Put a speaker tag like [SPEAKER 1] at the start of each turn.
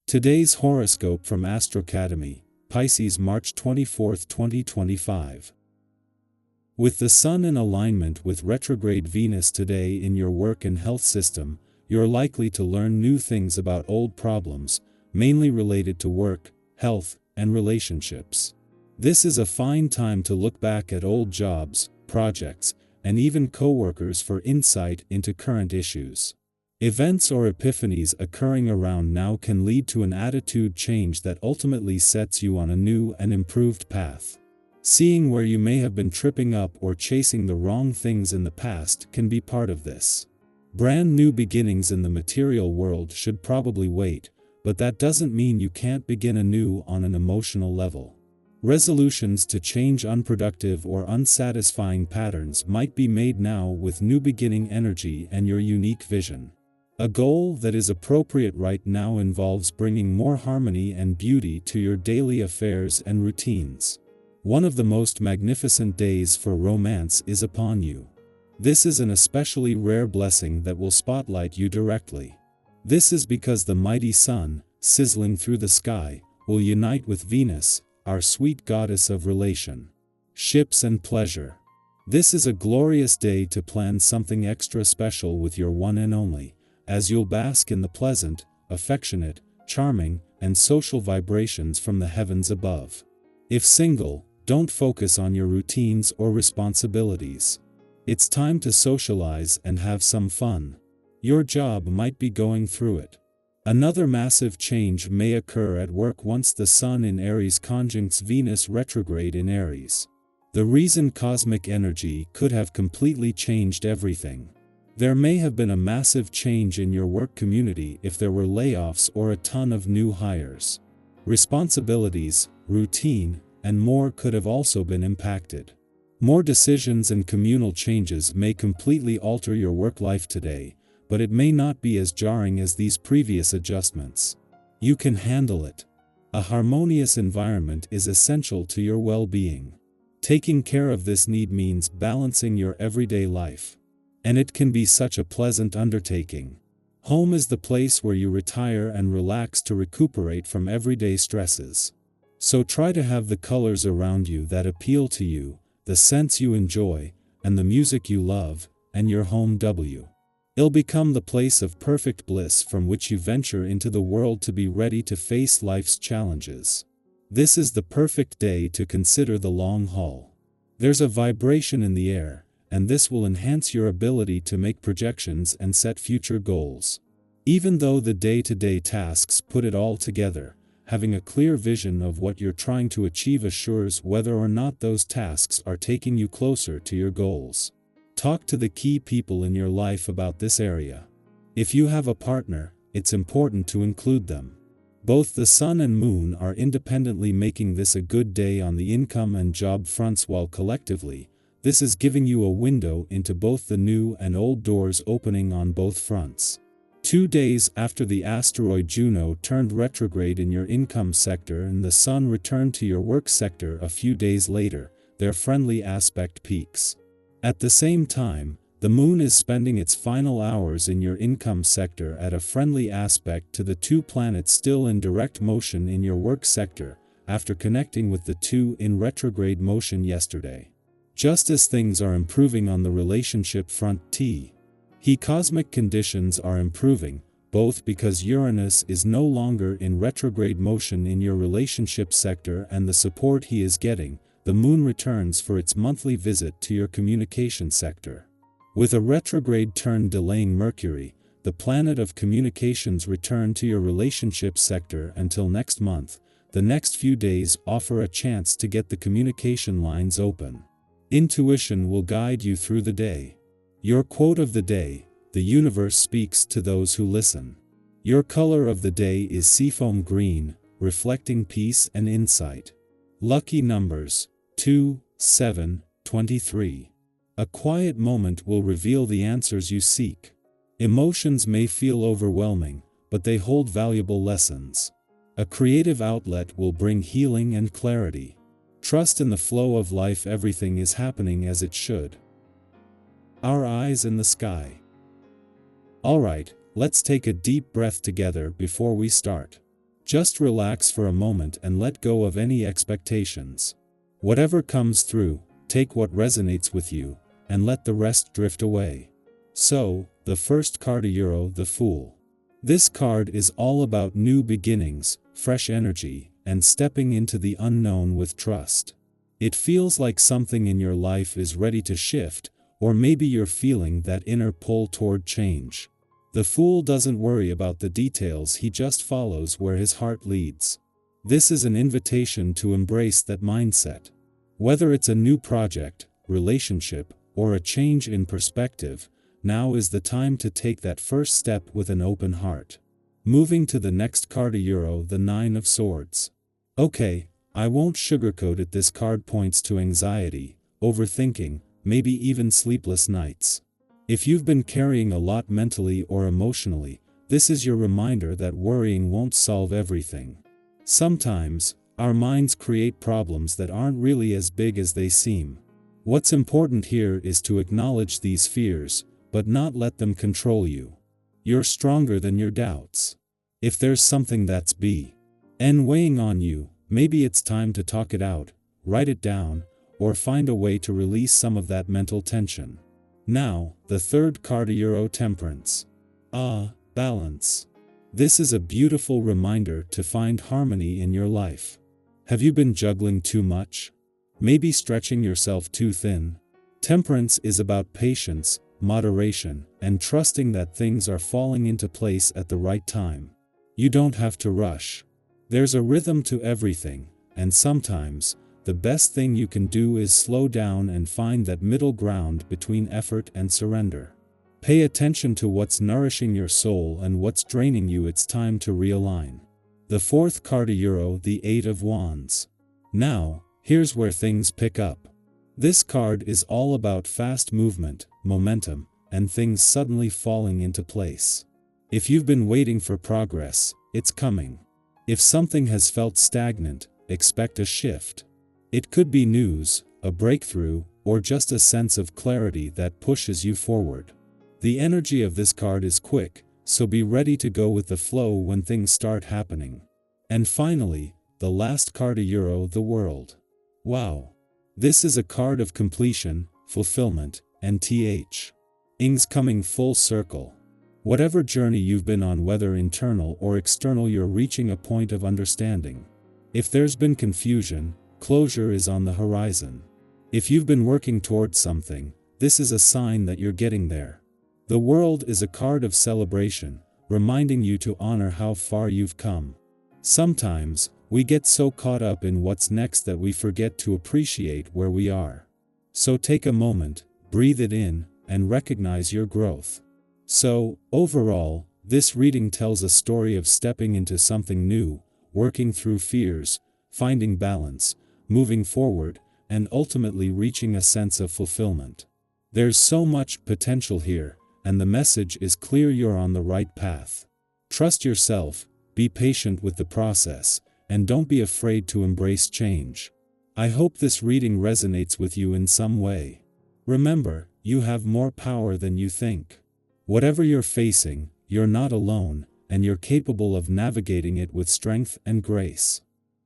[SPEAKER 1] Today's horoscope from Astrocademy, Pisces March 24, 2025. With the Sun in alignment with retrograde Venus today in your work and health system, you're likely to learn new things about old problems, mainly related to work, health, and relationships. This is a fine time to look back at old jobs, projects, and even co-workers for insight into current issues. Events or epiphanies occurring around now can lead to an attitude change that ultimately sets you on a new and improved path. Seeing where you may have been tripping up or chasing the wrong things in the past can be part of this. Brand new beginnings in the material world should probably wait, but that doesn't mean you can't begin anew on an emotional level. Resolutions to change unproductive or unsatisfying patterns might be made now with new beginning energy and your unique vision. A goal that is appropriate right now involves bringing more harmony and beauty to your daily affairs and routines. One of the most magnificent days for romance is upon you. This is an especially rare blessing that will spotlight you directly. This is because the mighty Sun, sizzling through the sky, will unite with Venus, our sweet goddess of relationships and pleasure. This is a glorious day to plan something extra special with your one and only, as you'll bask in the pleasant, affectionate, charming, and social vibrations from the heavens above. If single, don't focus on your routines or responsibilities. It's time to socialize and have some fun. Your job might be going through it. Another massive change may occur at work once the Sun in Aries conjuncts Venus retrograde in Aries. The reason cosmic energy could have completely changed everything. There may have been a massive change in your work community if there were layoffs or a ton of new hires. Responsibilities, routine, and more could have also been impacted. More decisions and communal changes may completely alter your work life today, but it may not be as jarring as these previous adjustments. You can handle it. A harmonious environment is essential to your well-being. Taking care of this need means balancing your everyday life. And it can be such a pleasant undertaking. Home is the place where you retire and relax to recuperate from everyday stresses. So try to have the colors around you that appeal to you, the scents you enjoy, and the music you love, and your home will become the place of perfect bliss from which you venture into the world to be ready to face life's challenges. This is the perfect day to consider the long haul. There's a vibration in the air, and this will enhance your ability to make projections and set future goals. Even though the day-to-day tasks put it all together, having a clear vision of what you're trying to achieve assures whether or not those tasks are taking you closer to your goals. Talk to the key people in your life about this area. If you have a partner, it's important to include them. Both the Sun and Moon are independently making this a good day on the income and job fronts, while collectively, this is giving you a window into both the new and old doors opening on both fronts. 2 days after the asteroid Juno turned retrograde in your income sector and the Sun returned to your work sector a few days later, their friendly aspect peaks. At the same time, the Moon is spending its final hours in your income sector at a friendly aspect to the two planets still in direct motion in your work sector, after connecting with the two in retrograde motion yesterday. Just as things are improving on the relationship front, cosmic conditions are improving, both because Uranus is no longer in retrograde motion in your relationship sector and the support he is getting, the Moon returns for its monthly visit to your communication sector. With a retrograde turn delaying Mercury, the planet of communications return to your relationship sector until next month. The next few days offer a chance to get the communication lines open. Intuition will guide you through the day. Your quote of the day: the universe speaks to those who listen. Your color of the day is seafoam green, reflecting peace and insight. Lucky numbers: 2, 7, 23. A quiet moment will reveal the answers you seek. Emotions may feel overwhelming, but they hold valuable lessons. A creative outlet will bring healing and clarity. Trust in the flow of life, everything is happening as it should. Our eyes in the sky. Alright, let's take a deep breath together before we start. Just relax for a moment and let go of any expectations. Whatever comes through, take what resonates with you, and let the rest drift away. So, the first card of the Fool. This card is all about new beginnings, fresh energy, and stepping into the unknown with trust. It feels like something in your life is ready to shift, or maybe you're feeling that inner pull toward change. The Fool doesn't worry about the details, he just follows where his heart leads. This is an invitation to embrace that mindset. Whether it's a new project, relationship, or a change in perspective, now is the time to take that first step with an open heart. Moving to the next card of the Nine of Swords. Okay, I won't sugarcoat it, this card points to anxiety, overthinking, maybe even sleepless nights. If you've been carrying a lot mentally or emotionally, this is your reminder that worrying won't solve everything. Sometimes, our minds create problems that aren't really as big as they seem. What's important here is to acknowledge these fears, but not let them control you. You're stronger than your doubts. If there's something that's weighing on you, maybe it's time to talk it out, write it down, or find a way to release some of that mental tension. Now, the third card of Temperance. Balance. This is a beautiful reminder to find harmony in your life. Have you been juggling too much? Maybe stretching yourself too thin? Temperance is about patience, moderation, and trusting that things are falling into place at the right time. You don't have to rush. There's a rhythm to everything, and sometimes, the best thing you can do is slow down and find that middle ground between effort and surrender. Pay attention to what's nourishing your soul and what's draining you. It's time to realign. The fourth card of the Eight of Wands. Now, here's where things pick up. This card is all about fast movement, momentum, and things suddenly falling into place. If you've been waiting for progress, it's coming. If something has felt stagnant, expect a shift. It could be news, a breakthrough, or just a sense of clarity that pushes you forward. The energy of this card is quick, so be ready to go with the flow when things start happening. And finally, the last card of the World. Wow! This is a card of completion, fulfillment, and things coming full circle. Whatever journey you've been on, whether internal or external, you're reaching a point of understanding. If there's been confusion, closure is on the horizon. If you've been working towards something, this is a sign that you're getting there. The World is a card of celebration, reminding you to honor how far you've come. Sometimes, we get so caught up in what's next that we forget to appreciate where we are. So take a moment, breathe it in, and recognize your growth. So, overall, this reading tells a story of stepping into something new, working through fears, finding balance, moving forward, and ultimately reaching a sense of fulfillment. There's so much potential here, and the message is clear: you're on the right path. Trust yourself, be patient with the process, and don't be afraid to embrace change. I hope this reading resonates with you in some way. Remember, you have more power than you think. Whatever you're facing, you're not alone, and you're capable of navigating it with strength and grace.